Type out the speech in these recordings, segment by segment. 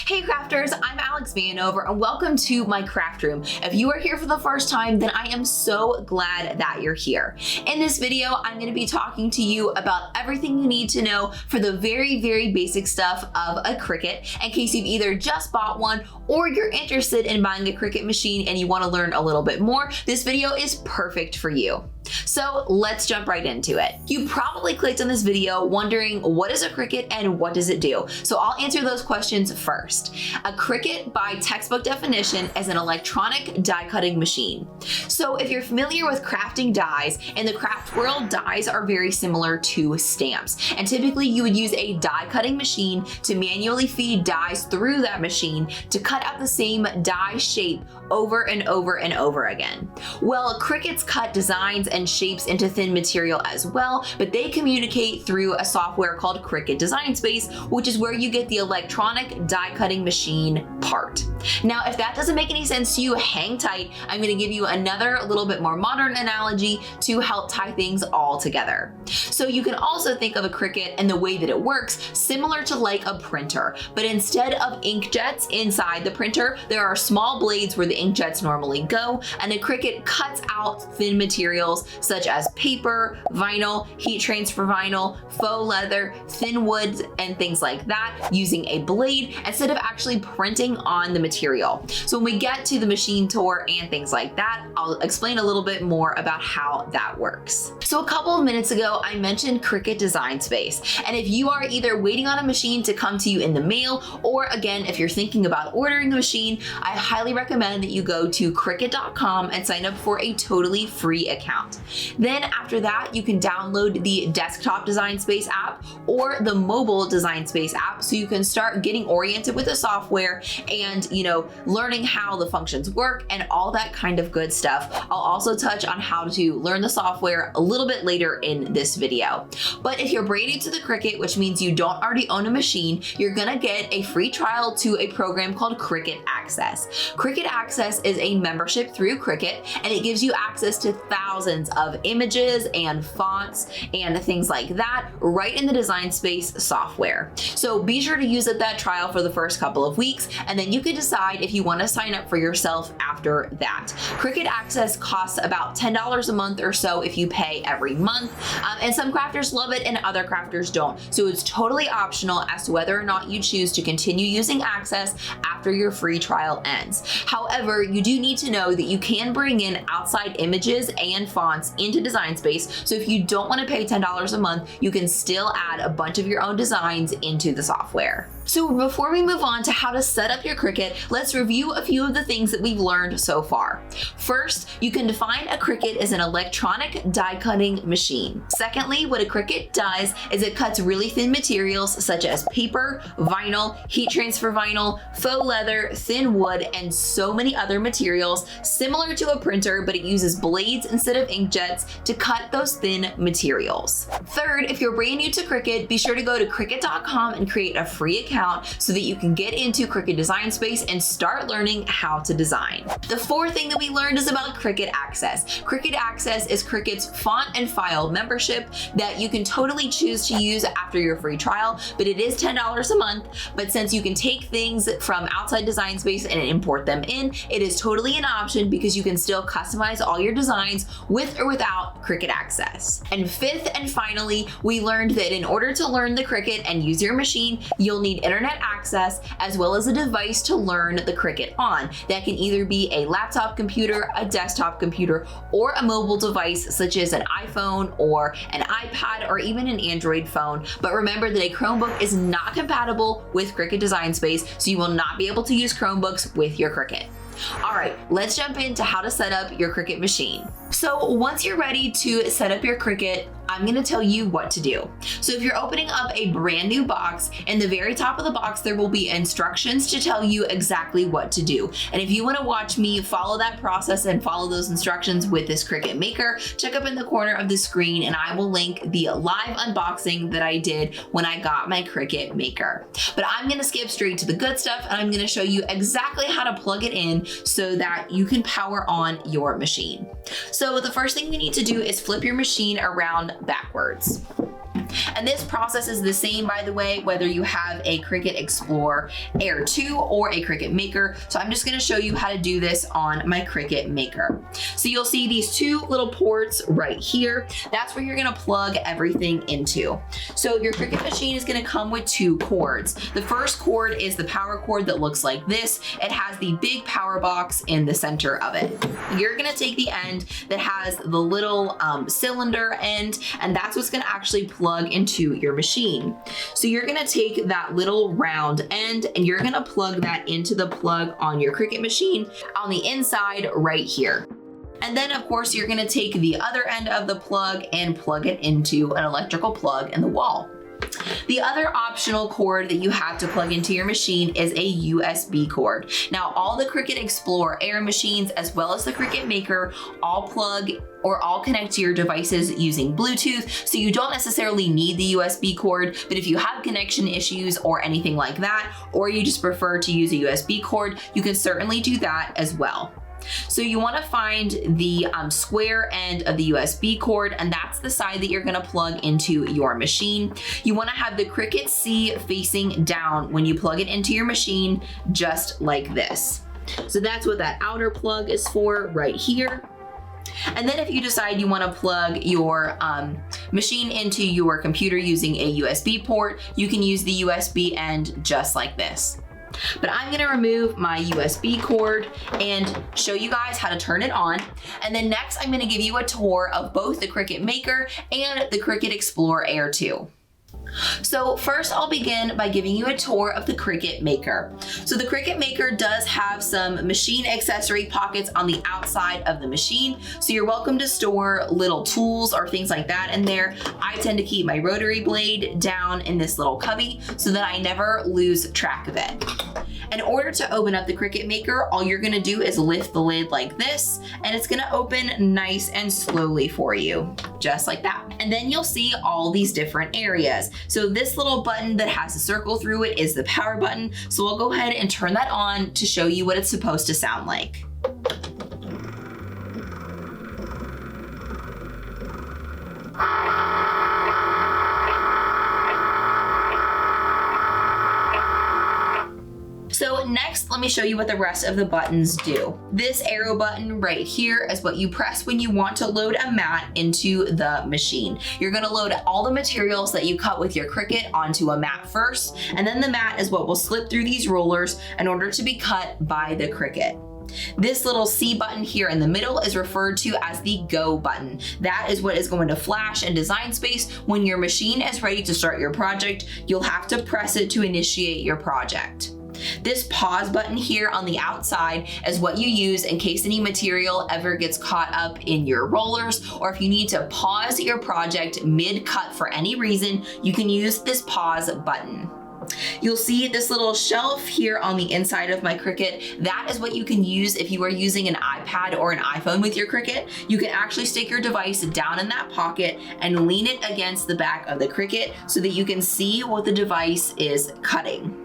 Hey crafters, I'm Alex Vanover and welcome to my craft room. If you are here for the first time, then I am so glad that you're here. In this video, I'm going to be talking to you about everything you need to know for the very basic stuff of a Cricut. In case you've either just bought one or you're interested in buying a Cricut machine and you want to learn a little bit more, this video is perfect for you. So let's jump right into it. You probably clicked on this video wondering what is a Cricut and what does it do? So I'll answer those questions first. A Cricut, by textbook definition, is an electronic die cutting machine. So if you're familiar with crafting dies, in the craft world, dies are very similar to stamps. And typically you would use a die cutting machine to manually feed dies through that machine to cut out the same die shape over and over and over again. Well, Cricuts cut designs and shapes into thin material as well, but they communicate through a software called Cricut Design Space, which is where you get the electronic die cutting machine part. Now, if that doesn't make any sense to you, hang tight. I'm going to give you another little bit more modern analogy to help tie things all together. So you can also think of a Cricut and the way that it works similar to like a printer, but instead of inkjets inside the printer, there are small blades where the inkjets normally go, and a Cricut cuts out thin materials such as paper, vinyl, heat transfer vinyl, faux leather, thin woods, and things like that using a blade instead of actually printing on the material. So when we get to the machine tour and things like that, I'll explain a little bit more about how that works. So a couple of minutes ago, I mentioned Cricut Design Space. And if you are either waiting on a machine to come to you in the mail, or again, if you're thinking about ordering a machine, I highly recommend that you go to Cricut.com and sign up for a totally free account. Then after that, you can download the desktop Design Space app or the mobile Design Space app so you can start getting oriented with the software and, learning how the functions work and all that kind of good stuff. I'll also touch on how to learn the software a little bit later in this video. But if you're brand new to the Cricut, which means you don't already own a machine, you're gonna get a free trial to a program called Cricut Access. Cricut Access is a membership through Cricut, and it gives you access to thousands of images and fonts and things like that right in the Design Space software. So be sure to use up that trial for the first couple of weeks, and then you can decide if you want to sign up for yourself after that. Cricut Access costs about $10 a month or so if you pay every month, and some crafters love it and other crafters don't. So it's totally optional as to whether or not you choose to continue using Access after your free trial ends. However, you do need to know that you can bring in outside images and fonts into Design Space. So if you don't want to pay $10 a month, you can still add a bunch of your own designs into the software. So before we move on to how to set up your Cricut, let's review a few of the things that we've learned so far. First, you can define a Cricut as an electronic die cutting machine. Secondly, what a Cricut does is it cuts really thin materials such as paper, vinyl, heat transfer vinyl, faux leather, thin wood, and so many other materials similar to a printer, but it uses blades instead of inkjets to cut those thin materials. Third, if you're brand new to Cricut, be sure to go to Cricut.com and create a free account so that you can get into Cricut Design Space and start learning how to design. The fourth thing that we learned is about Cricut Access. Cricut Access is Cricut's font and file membership that you can totally choose to use after your free trial, but it is $10 a month. But since you can take things from outside Design Space and import them in, it is totally an option because you can still customize all your designs with or without Cricut Access. And fifth and finally, we learned that in order to learn the Cricut and use your machine, you'll need internet access as well as a device to learn the Cricut on. That can either be a laptop computer, a desktop computer, or a mobile device such as an iPhone or an iPad or even an Android phone. But remember that a Chromebook is not compatible with Cricut Design Space, so you will not be able to use Chromebooks with your Cricut. All right, let's jump into how to set up your Cricut machine. So once you're ready to set up your Cricut, I'm gonna tell you what to do. So if you're opening up a brand new box, in the very top of the box, there will be instructions to tell you exactly what to do. And if you wanna watch me follow that process and follow those instructions with this Cricut Maker, check up in the corner of the screen and I will link the live unboxing that I did when I got my Cricut Maker. But I'm gonna skip straight to the good stuff and I'm gonna show you exactly how to plug it in so that you can power on your machine. So the first thing we need to do is flip your machine around backwards. machine. And this process is the same, by the way, whether you have a Cricut Explore Air 2 or a Cricut Maker. So I'm just gonna show you how to do this on my Cricut Maker. So you'll see these two little ports right here. That's where you're gonna plug everything into. So your Cricut machine is gonna come with two cords. The first cord is the power cord that looks like this. It has the big power box in the center of it. You're gonna take the end that has the little cylinder end, and that's what's gonna actually plug into your machine. So you're gonna take that little round end and you're gonna plug that into the plug on your Cricut machine on the inside right here. And then of course you're gonna take the other end of the plug and plug it into an electrical plug in the wall. The other optional cord that you have to plug into your machine is a USB cord. Now all the Cricut Explore Air machines as well as the Cricut Maker all plug or all connect to your devices using Bluetooth, so you don't necessarily need the USB cord, but if you have connection issues or anything like that, or you just prefer to use a USB cord, you can certainly do that as well. So you want to find the square end of the USB cord, and that's the side that you're going to plug into your machine. You want to have the Cricut C facing down when you plug it into your machine, just like this. So that's what that outer plug is for right here. And then if you decide you want to plug your machine into your computer using a USB port, you can use the USB end just like this. But I'm gonna remove my USB cord and show you guys how to turn it on. And then next, I'm gonna give you a tour of both the Cricut Maker and the Cricut Explore Air 2. So first I'll begin by giving you a tour of the Cricut Maker. So the Cricut Maker does have some machine accessory pockets on the outside of the machine. So you're welcome to store little tools or things like that in there. I tend to keep my rotary blade down in this little cubby so that I never lose track of it. In order to open up the Cricut Maker, all you're gonna do is lift the lid like this, and it's gonna open nice and slowly for you, just like that. And then you'll see all these different areas. So this little button that has a circle through it is the power button. So I'll go ahead and turn that on to show you what it's supposed to sound like. So next, let me show you what the rest of the buttons do. This arrow button right here is what you press when you want to load a mat into the machine. You're gonna load all the materials that you cut with your Cricut onto a mat first, and then the mat is what will slip through these rollers in order to be cut by the Cricut. This little C button here in the middle is referred to as the Go button. That is what is going to flash in Design Space when your machine is ready to start your project. You'll have to press it to initiate your project. This pause button here on the outside is what you use in case any material ever gets caught up in your rollers, or if you need to pause your project mid-cut for any reason, you can use this pause button. You'll see this little shelf here on the inside of my Cricut. That is what you can use if you are using an iPad or an iPhone with your Cricut. You can actually stick your device down in that pocket and lean it against the back of the Cricut so that you can see what the device is cutting.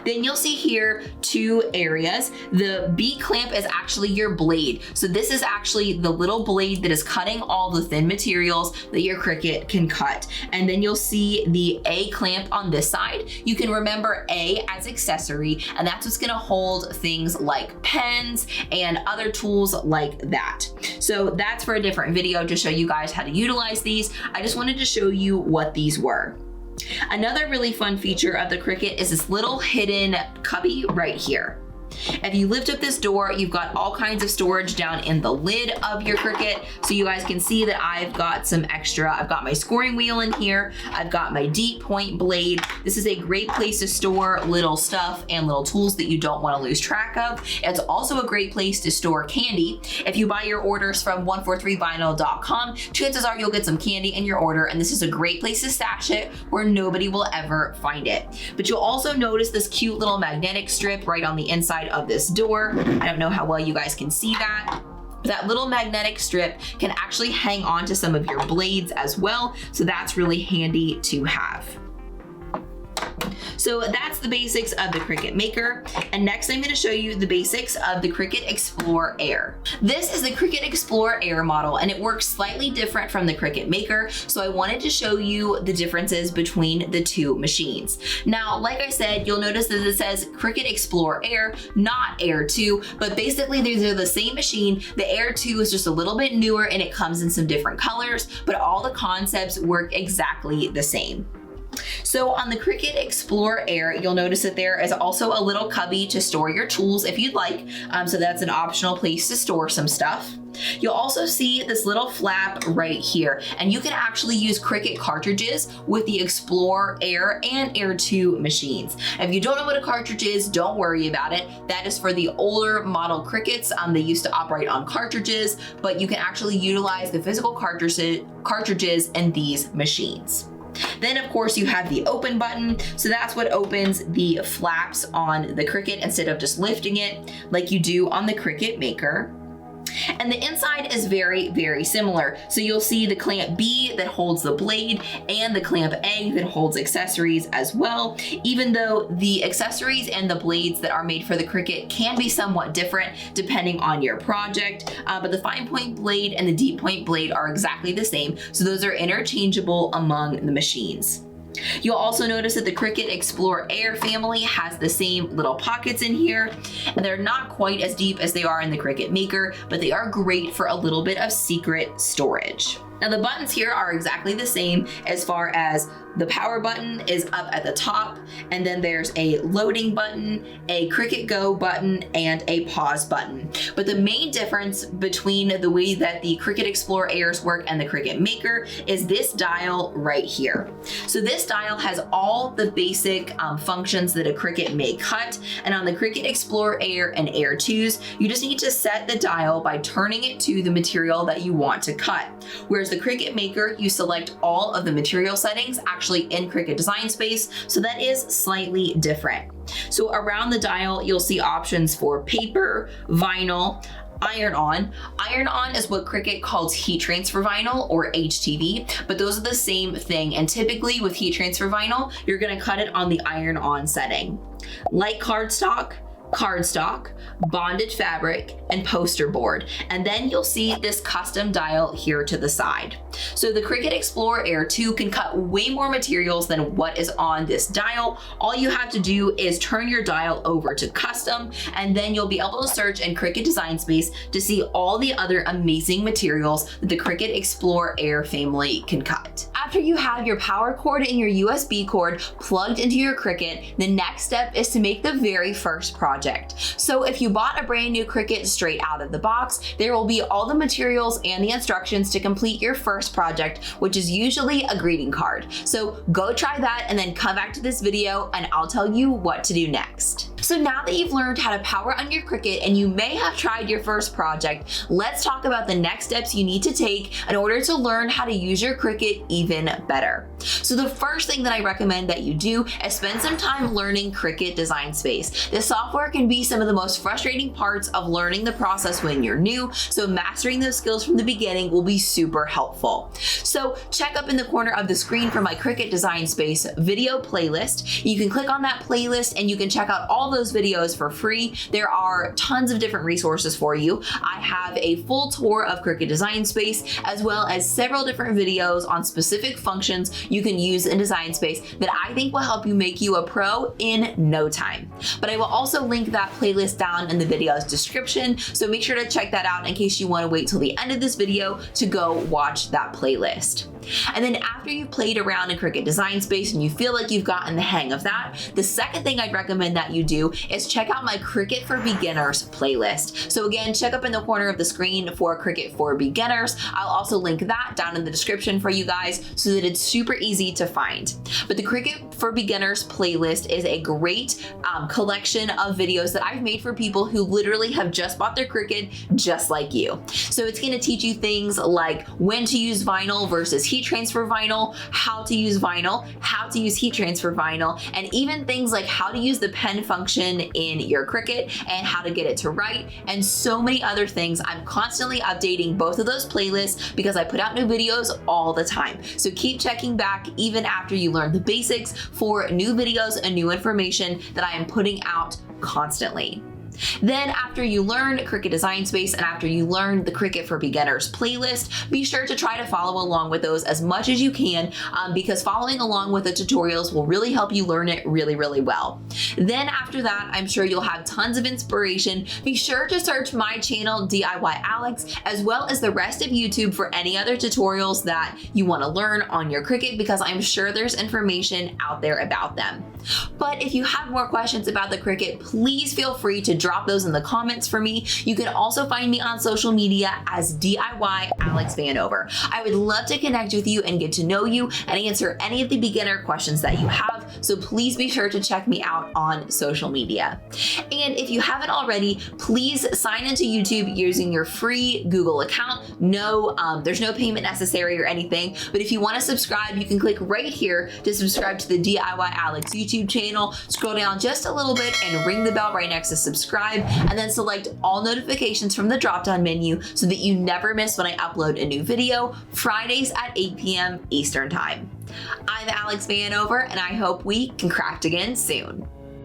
Then you'll see here two areas. The B clamp is actually your blade. So this is actually the little blade that is cutting all the thin materials that your Cricut can cut. And then you'll see the A clamp on this side. You can remember A as accessory, and that's what's gonna hold things like pens and other tools like that. So that's for a different video to show you guys how to utilize these. I just wanted to show you what these were. Another really fun feature of the Cricut is this little hidden cubby right here. If you lift up this door, you've got all kinds of storage down in the lid of your Cricut. So you guys can see that I've got some extra. I've got my scoring wheel in here. I've got my deep point blade. This is a great place to store little stuff and little tools that you don't want to lose track of. It's also a great place to store candy. If you buy your orders from 143vinyl.com, chances are you'll get some candy in your order, and this is a great place to stash it where nobody will ever find it. But you'll also notice this cute little magnetic strip right on the inside of this door. I don't know how well you guys can see that. That little magnetic strip can actually hang on to some of your blades as well, so that's really handy to have. So that's the basics of the Cricut Maker. And next I'm gonna show you the basics of the Cricut Explore Air. This is the Cricut Explore Air model, and it works slightly different from the Cricut Maker. So I wanted to show you the differences between the two machines. Now, like I said, you'll notice that it says Cricut Explore Air, not Air 2, but basically these are the same machine. The Air 2 is just a little bit newer and it comes in some different colors, but all the concepts work exactly the same. So on the Cricut Explore Air, you'll notice that there is also a little cubby to store your tools if you'd like. So that's an optional place to store some stuff. You'll also see this little flap right here, and you can actually use Cricut cartridges with the Explore Air and Air 2 machines. If you don't know what a cartridge is, don't worry about it. That is for the older model Cricuts. They used to operate on cartridges, but you can actually utilize the physical cartridges in these machines. Then of course you have the open button. So that's what opens the flaps on the Cricut instead of just lifting it like you do on the Cricut Maker. And the inside is very, very similar. So you'll see the clamp B that holds the blade and the clamp A that holds accessories as well, even though the accessories and the blades that are made for the Cricut can be somewhat different depending on your project, but the fine point blade and the deep point blade are exactly the same. So those are interchangeable among the machines. You'll also notice that the Cricut Explore Air family has the same little pockets in here, and they're not quite as deep as they are in the Cricut Maker, but they are great for a little bit of secret storage. Now the buttons here are exactly the same as far as the power button is up at the top, and then there's a loading button, a Cricut Go button, and a pause button. But the main difference between the way that the Cricut Explore Airs work and the Cricut Maker is this dial right here. So this dial has all the basic functions that a Cricut may cut, and on the Cricut Explore Air and Air 2s, you just need to set the dial by turning it to the material that you want to cut. Whereas the Cricut Maker, you select all of the material settings actually in Cricut Design Space, so that is slightly different. So around the dial, you'll see options for paper, vinyl, iron on. Iron on is what Cricut calls heat transfer vinyl, or HTV, but those are the same thing. And typically with heat transfer vinyl, you're gonna cut it on the iron on setting. Light cardstock, bonded fabric, and poster board. And then you'll see this custom dial here to the side. So the Cricut Explore Air 2 can cut way more materials than what is on this dial. All you have to do is turn your dial over to custom, and then you'll be able to search in Cricut Design Space to see all the other amazing materials that the Cricut Explore Air family can cut. After you have your power cord and your USB cord plugged into your Cricut, the next step is to make the very first project. So if you bought a brand new Cricut straight out of the box, there will be all the materials and the instructions to complete your first project, which is usually a greeting card. So go try that and then come back to this video and I'll tell you what to do next. So now that you've learned how to power on your Cricut and you may have tried your first project, let's talk about the next steps you need to take in order to learn how to use your Cricut even better. So the first thing that I recommend that you do is spend some time learning Cricut Design Space. This software can be some of the most frustrating parts of learning the process when you're new, so mastering those skills from the beginning will be super helpful. So check up in the corner of the screen for my Cricut Design Space video playlist. You can click on that playlist and you can check out all those videos for free. There are tons of different resources for you. I have a full tour of Cricut Design Space, as well as several different videos on specific functions you can use in Design Space that I think will help you make you a pro in no time. But I will also link that playlist down in the video's description, so make sure to check that out in case you want to wait till the end of this video to go watch that playlist. And then after you've played around in Cricut Design Space and you feel like you've gotten the hang of that, the second thing I'd recommend that you do is check out my Cricut for Beginners playlist. So again, check up in the corner of the screen for Cricut for Beginners. I'll also link that down in the description for you guys so that it's super easy to find. But the Cricut for Beginners playlist is a great collection of videos that I've made for people who literally have just bought their Cricut just like you. So it's going to teach you things like when to use vinyl versus heat transfer vinyl, how to use vinyl, how to use heat transfer vinyl, and even things like how to use the pen function in your Cricut and how to get it to write, and so many other things. I'm constantly updating both of those playlists because I put out new videos all the time. So keep checking back even after you learn the basics for new videos and new information that I am putting out constantly. Then after you learn Cricut Design Space and after you learn the Cricut for Beginners playlist, be sure to try to follow along with those as much as you can because following along with the tutorials will really help you learn it really, really well. Then after that, I'm sure you'll have tons of inspiration. Be sure to search my channel, DIY Alex, as well as the rest of YouTube for any other tutorials that you want to learn on your Cricut because I'm sure there's information out there about them. But if you have more questions about the Cricut, please feel free to drop those in the comments for me. You can also find me on social media as DIY Alex Vanover. I would love to connect with you and get to know you and answer any of the beginner questions that you have. So please be sure to check me out on social media. And if you haven't already, please sign into YouTube using your free Google account. No, there's no payment necessary or anything, but if you want to subscribe, you can click right here to subscribe to the DIY Alex YouTube channel. Scroll down just a little bit and ring the bell right next to subscribe, and then select all notifications from the drop-down menu so that you never miss when I upload a new video, Fridays at 8 p.m. Eastern Time. I'm Alex Vanover, and I hope we can craft again soon.